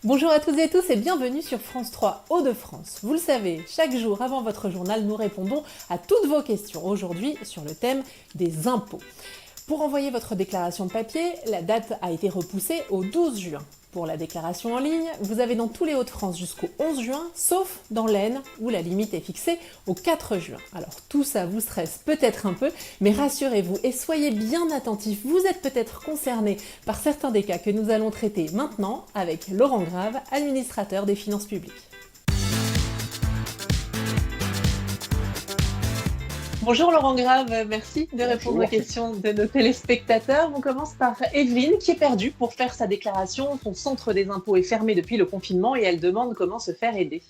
Bonjour à toutes et tous et bienvenue sur France 3 Hauts-de-France. Vous le savez, chaque jour avant votre journal, nous répondons à toutes vos questions. Aujourd'hui, sur le thème des impôts. Pour envoyer votre déclaration de papier, la date a été repoussée au 12 juin. Pour la déclaration en ligne, vous avez dans tous les Hauts-de-France jusqu'au 11 juin, sauf dans l'Aisne, où la limite est fixée au 4 juin. Alors tout ça vous stresse peut-être un peu, mais rassurez-vous et soyez bien attentifs. Vous êtes peut-être concernés par certains des cas que nous allons traiter maintenant avec Laurent Grave, administrateur des finances publiques. Bonjour Laurent Grave, merci de répondre aux questions de nos téléspectateurs. On commence par Evelyne qui est perdue pour faire sa déclaration. Son centre des impôts est fermé depuis le confinement et elle demande comment se faire aider.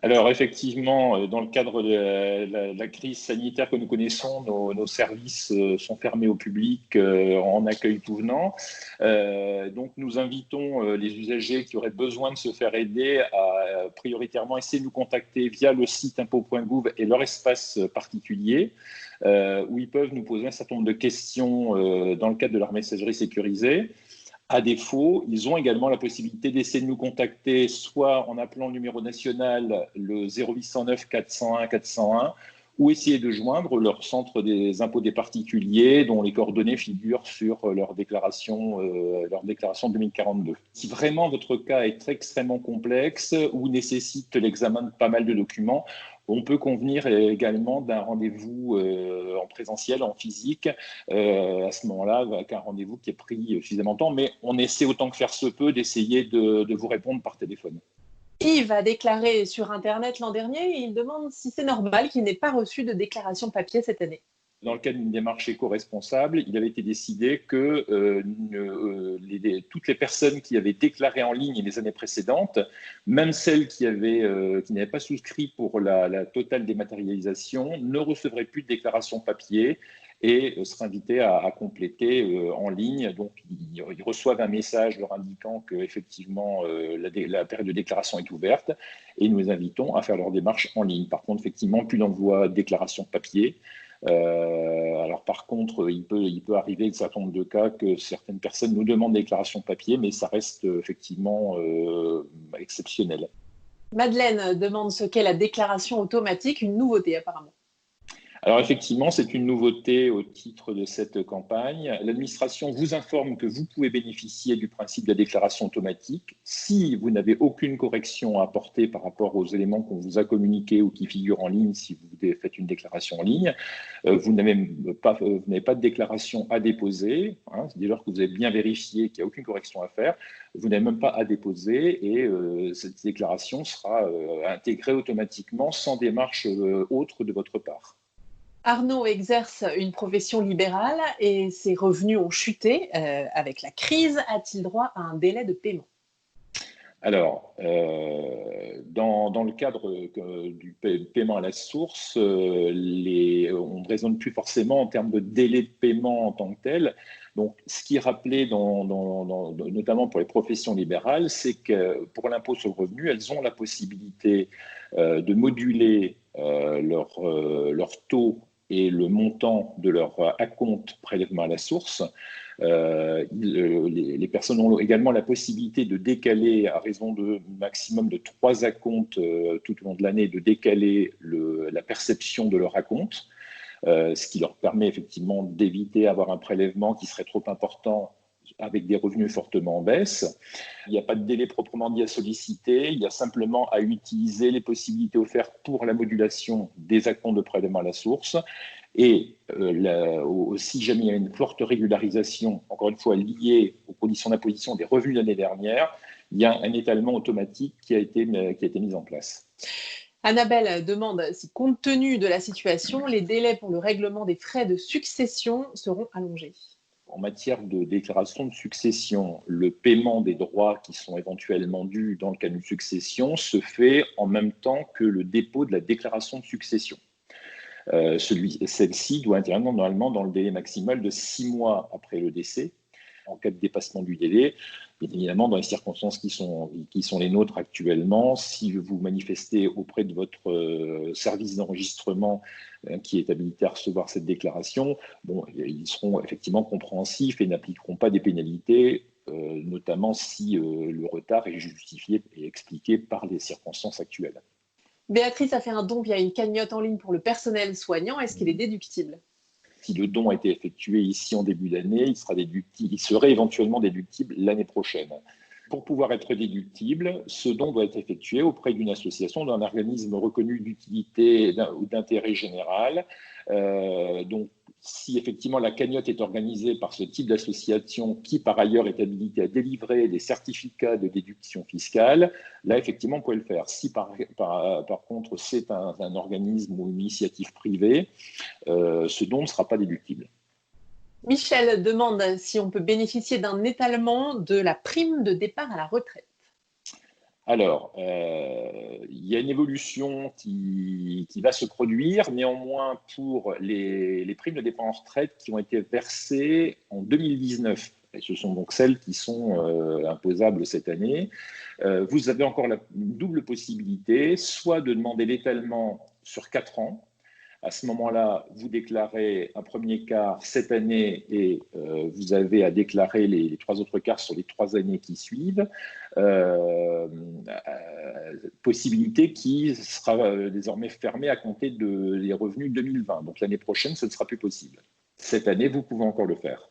Alors effectivement, dans le cadre de la crise sanitaire que nous connaissons, nos services sont fermés au public en accueil tout venant. Donc nous invitons les usagers qui auraient besoin de se faire aider à prioritairement essayer de nous contacter via le site impôts.gouv et leur espace particulier, où ils peuvent nous poser un certain nombre de questions dans le cadre de leur messagerie sécurisée. À défaut, ils ont également la possibilité d'essayer de nous contacter soit en appelant le numéro national, le 0809 401 401, ou essayer de joindre leur centre des impôts des particuliers dont les coordonnées figurent sur leur déclaration 2042. Si vraiment votre cas est extrêmement complexe ou nécessite l'examen de pas mal de documents, on peut convenir également d'un rendez-vous en présentiel, en physique, à ce moment-là, avec un rendez-vous qui est pris suffisamment de temps, mais on essaie autant que faire se peut d'essayer de vous répondre par téléphone. Yves a déclaré sur Internet l'an dernier et il demande si c'est normal qu'il n'ait pas reçu de déclaration papier cette année. Dans le cadre d'une démarche éco-responsable, il avait été décidé que toutes les personnes qui avaient déclaré en ligne les années précédentes, même celles qui n'avaient pas souscrit pour la totale dématérialisation, ne recevraient plus de déclaration papier et seraient invités à compléter en ligne. Donc, ils reçoivent un message leur indiquant qu'effectivement, la période de déclaration est ouverte et nous les invitons à faire leur démarche en ligne. Par contre, effectivement, plus d'envoi de déclaration papier. Alors par contre, il peut arriver un certain nombre de cas que certaines personnes nous demandent des déclarations papier, mais ça reste effectivement exceptionnel. Madeleine demande ce qu'est la déclaration automatique, une nouveauté apparemment. Alors effectivement, c'est une nouveauté au titre de cette campagne. L'administration vous informe que vous pouvez bénéficier du principe de la déclaration automatique si vous n'avez aucune correction à apporter par rapport aux éléments qu'on vous a communiqués ou qui figurent en ligne si vous faites une déclaration en ligne. Vous n'avez pas de déclaration à déposer, dès lors que vous avez bien vérifié qu'il n'y a aucune correction à faire. Vous n'avez même pas à déposer et cette déclaration sera intégrée automatiquement sans démarche autre de votre part. Arnaud exerce une profession libérale et ses revenus ont chuté avec la crise. A-t-il droit à un délai de paiement? Alors, dans le cadre du paiement à la source, on ne raisonne plus forcément en termes de délai de paiement en tant que tel. Donc, ce qui est rappelé, notamment pour les professions libérales, c'est que pour l'impôt sur le revenu, elles ont la possibilité de moduler leur taux et le montant de leur acompte prélèvement à la source. Les personnes ont également la possibilité de décaler, à raison de maximum de 3 acomptes tout au long de l'année, de décaler la perception de leur acompte, ce qui leur permet effectivement d'éviter d'avoir un prélèvement qui serait trop important avec des revenus fortement en baisse. Il n'y a pas de délai proprement dit à solliciter, il y a simplement à utiliser les possibilités offertes pour la modulation des acomptes de prélèvement à la source. Et si jamais il y a une forte régularisation, encore une fois liée aux conditions d'imposition des revenus de l'année dernière, il y a un étalement automatique qui a été mis en place. Annabelle demande si, compte tenu de la situation, les délais pour le règlement des frais de succession seront allongés. En matière de déclaration de succession, le paiement des droits qui sont éventuellement dus dans le cas d'une succession se fait en même temps que le dépôt de la déclaration de succession. Celle-ci doit intervenir normalement dans le délai maximal de 6 mois après le décès. En cas de dépassement du délai, bien évidemment, dans les circonstances qui sont les nôtres actuellement, si vous manifestez auprès de votre service d'enregistrement qui est habilité à recevoir cette déclaration, ils seront effectivement compréhensifs et n'appliqueront pas des pénalités notamment si le retard est justifié et expliqué par les circonstances actuelles. Béatrice a fait un don via une cagnotte en ligne pour le personnel soignant. Est-ce qu'il est déductible? Si le don a été effectué ici en début d'année, il serait éventuellement déductible l'année prochaine. Pour pouvoir être déductible, ce don doit être effectué auprès d'une association, d'un organisme reconnu d'utilité ou d'intérêt général. Donc, si effectivement la cagnotte est organisée par ce type d'association qui, par ailleurs, est habilitée à délivrer des certificats de déduction fiscale, là, effectivement, on peut le faire. Si, par contre, c'est un organisme ou une initiative privée, ce don ne sera pas déductible. Michel demande si on peut bénéficier d'un étalement de la prime de départ à la retraite. Alors, il y a une évolution qui va se produire. Néanmoins, pour les primes de départ en retraite qui ont été versées en 2019, et ce sont donc celles qui sont imposables cette année, vous avez encore la double possibilité, soit de demander l'étalement sur 4 ans. À ce moment-là, vous déclarez un premier quart cette année et vous avez à déclarer les 3 autres quarts sur les 3 années qui suivent. Possibilité qui sera désormais fermée à compter des revenus 2020. Donc l'année prochaine, ce ne sera plus possible. Cette année, vous pouvez encore le faire.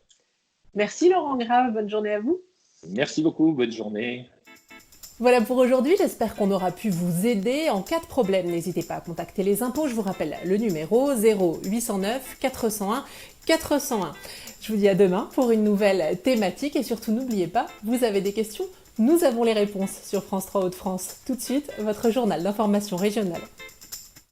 Merci Laurent Grave, bonne journée à vous. Merci beaucoup, bonne journée. Voilà pour aujourd'hui, j'espère qu'on aura pu vous aider. En cas de problème, n'hésitez pas à contacter les impôts. Je vous rappelle le numéro 0809 401 401. Je vous dis à demain pour une nouvelle thématique et surtout n'oubliez pas, vous avez des questions, nous avons les réponses sur France 3 Hauts-de-France. Tout de suite, votre journal d'information régionale.